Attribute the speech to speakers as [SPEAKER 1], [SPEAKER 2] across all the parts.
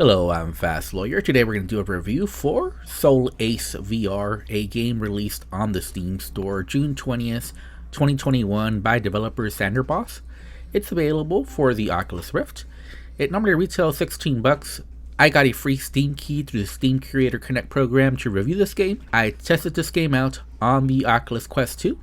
[SPEAKER 1] Hello, I'm Fast Lawyer. Today we're going to do a review for Soulace VR, a game released on the Steam Store June 20th, 2021 by developer Sanderboss. It's available for the Oculus Rift. It normally retails $16. I got a free Steam key through the Steam Creator Connect program to review this game. I tested this game out on the Oculus Quest 2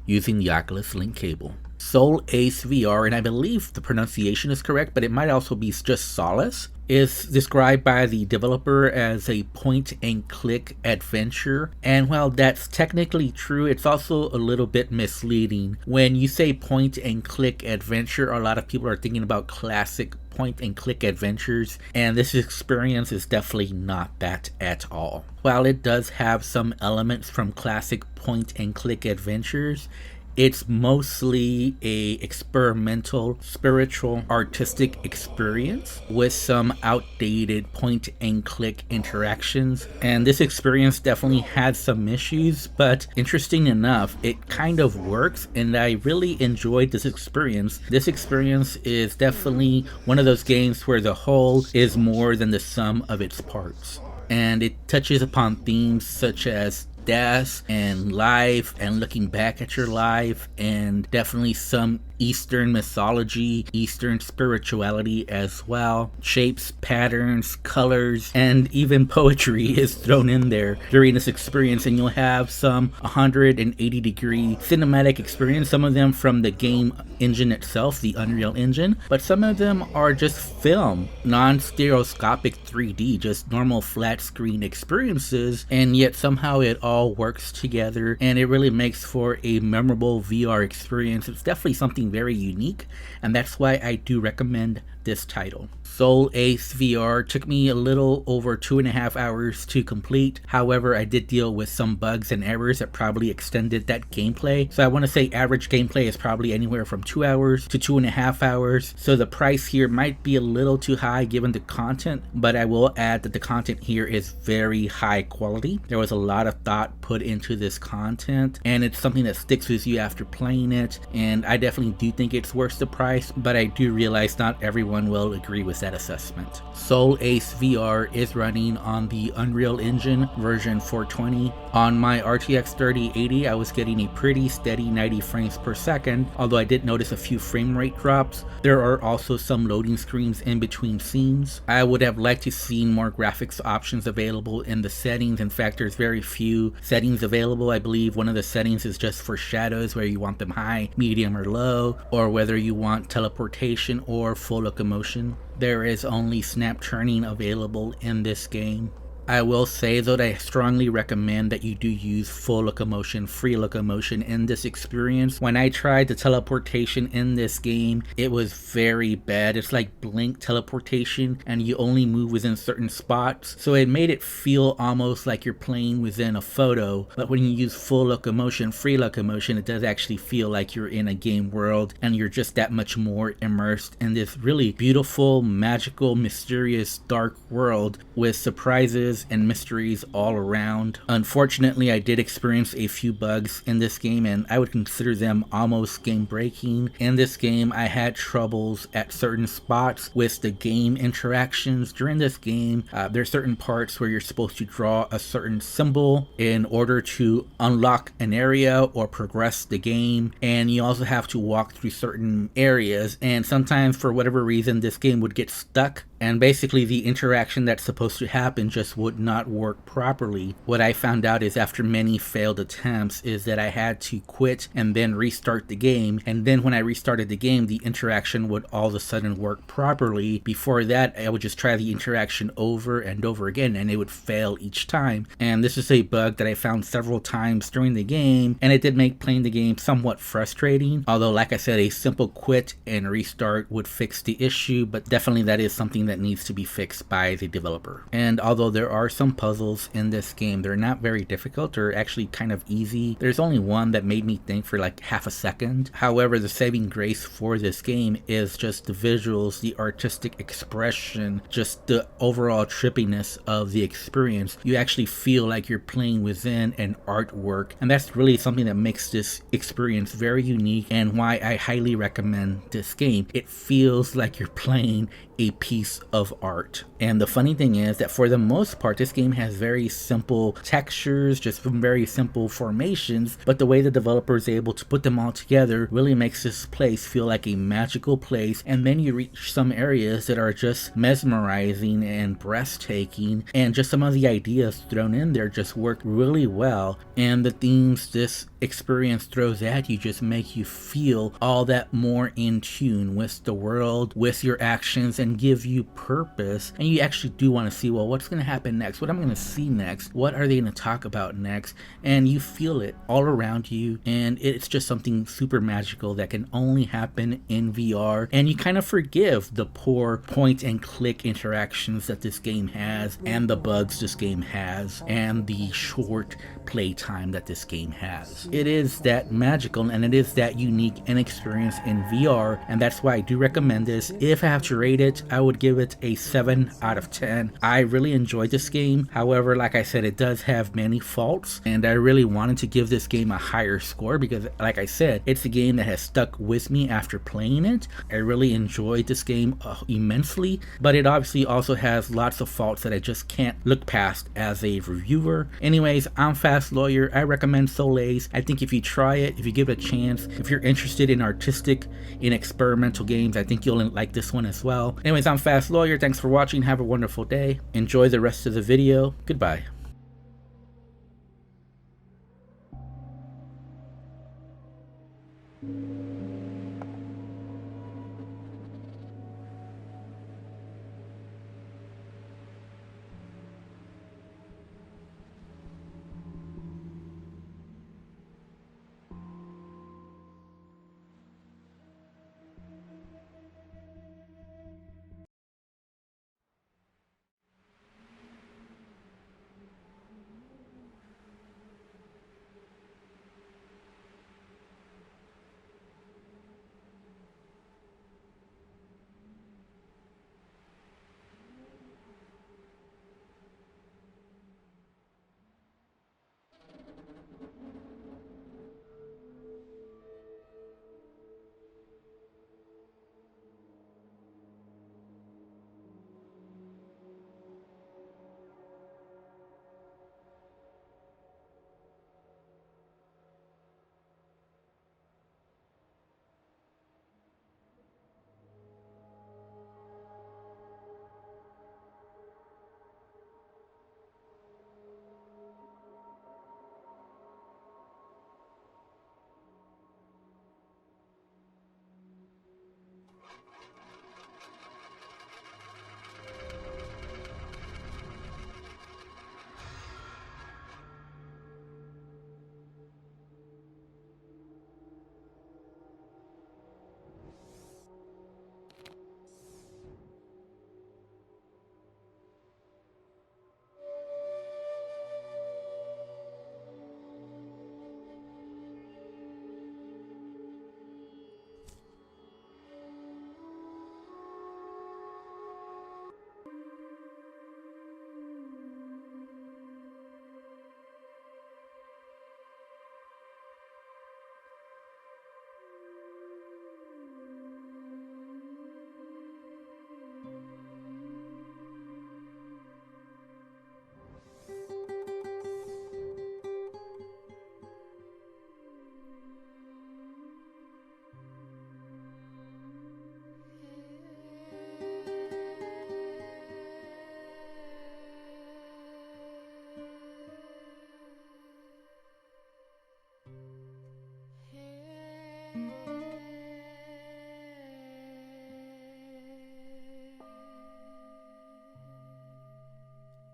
[SPEAKER 1] using the Oculus Link cable. Soulace VR, and I believe the pronunciation is correct, but it might also be just Soulace, is described by the developer as a point-and-click adventure. And while that's technically true, it's also a little bit misleading. When you say point-and-click adventure, a lot of people are thinking about classic point-and-click adventures, and this experience is definitely not that at all. While it does have some elements from classic point-and-click adventures, it's mostly a experimental, spiritual, artistic experience with some outdated point-and-click interactions. And this experience definitely had some issues, but interesting enough, it kind of works, and I really enjoyed this experience. This experience is definitely one of those games where the whole is more than the sum of its parts. And it touches upon themes such as death and life and looking back at your life, and definitely some Eastern mythology, Eastern spirituality as well. Shapes, patterns, colors, and even poetry is thrown in there during this experience, and you'll have some 180-degree cinematic experience, some of them from the game engine itself, the Unreal Engine, but some of them are just film, non-stereoscopic 3D, just normal flat screen experiences, and yet somehow it all works together, and it really makes for a memorable VR experience. It's definitely something very unique, and that's why I do recommend this title. Soulace VR took me a little over 2.5 hours to complete. However, I did deal with some bugs and errors that probably extended that gameplay. So I want to say average gameplay is probably anywhere from 2 hours to 2.5 hours. So the price here might be a little too high given the content, but I will add that the content here is very high quality. There was a lot of thought put into this content, and it's something that sticks with you after playing it. And I definitely do think it's worth the price, but I do realize not everyone will agree with that assessment. Soulace VR is running on the Unreal Engine version 420. On my RTX 3080, I was getting a pretty steady 90 frames per second, although I did notice a few frame rate drops. There are also some loading screens in between scenes. I would have liked to see more graphics options available in the settings. In fact, there's very few settings available. I believe one of the settings is just for shadows, where you want them high, medium, or low, or whether you want teleportation or full locomotion. There is only snap turning available in this game. I will say though that I strongly recommend that you do use full locomotion, free locomotion in this experience. When I tried the teleportation in this game, it was very bad. It's like blink teleportation, and you only move within certain spots. So it made it feel almost like you're playing within a photo. But when you use full locomotion, free locomotion, it does actually feel like you're in a game world, and you're just that much more immersed in this really beautiful, magical, mysterious, dark world with surprises and mysteries all around. Unfortunately, I did experience a few bugs in this game, and I would consider them almost game breaking. In this game, I had troubles at certain spots with the game interactions. During this game, there's certain parts where you're supposed to draw a certain symbol in order to unlock an area or progress the game, and you also have to walk through certain areas, and sometimes for whatever reason this game would get stuck, and basically the interaction that's supposed to happen just would not work properly. What I found out is after many failed attempts is that I had to quit and then restart the game, and then when I restarted the game, the interaction would all of a sudden work properly. Before that, I would just try the interaction over and over again, and it would fail each time. And this is a bug that I found several times during the game, and it did make playing the game somewhat frustrating. Although, like I said, a simple quit and restart would fix the issue, but definitely that is something that needs to be fixed by the developer. And although there are some puzzles in this game, they're not very difficult. They're actually kind of easy. There's only one that made me think for like half a second. However, the saving grace for this game is just the visuals, the artistic expression, just the overall trippiness of the experience. You actually feel like you're playing within an artwork, and that's really something that makes this experience very unique and why I highly recommend this game. It feels like you're playing a piece of art. And the funny thing is that for the most part, this game has very simple textures, just very simple formations, but the way the developer is able to put them all together really makes this place feel like a magical place. And then you reach some areas that are just mesmerizing and breathtaking, and just some of the ideas thrown in there just work really well. And the themes this experience throws at you just make you feel all that more in tune with the world, with your actions, and give you purpose. And you actually do want to see, well, what's going to happen next? What I'm going to see next? What are they going to talk about next? And you feel it all around you, and it's just something super magical that can only happen in VR. And you kind of forgive the poor point and click interactions that this game has, and the bugs this game has, and the short playtime that this game has. It is that magical and it is that unique and experience in VR, and that's why I do recommend this. If I have to rate it, I would give it a 7 out of 10. I really enjoyed this game. However, like I said, it does have many faults, and I really wanted to give this game a higher score because, like I said, it's a game that has stuck with me after playing it. I really enjoyed this game immensely, but it obviously also has lots of faults that I just can't look past as a reviewer. Anyways, I'm Fast Lawyer. I recommend Soulace. I think if you try it, if you give it a chance, if you're interested in artistic, in experimental games, I think you'll like this one as well. Anyways, I'm Fast Lawyer. Thanks for watching. Have a wonderful day. Enjoy the rest of the video. Goodbye.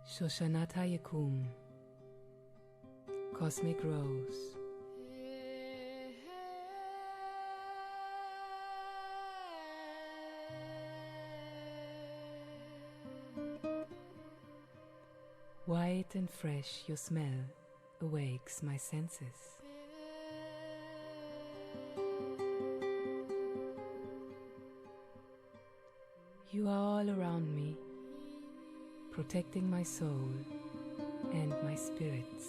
[SPEAKER 2] Shoshanata Yakum, Cosmic Rose. White and fresh, your smell awakes my senses. You are all around me, protecting my soul and my spirits.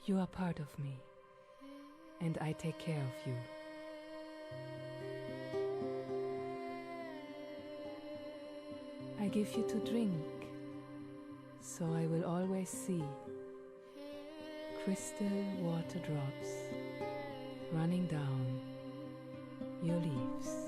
[SPEAKER 2] You are part of me, and I take care of you. I give you to drink, so I will always see crystal water drops running down your leaves.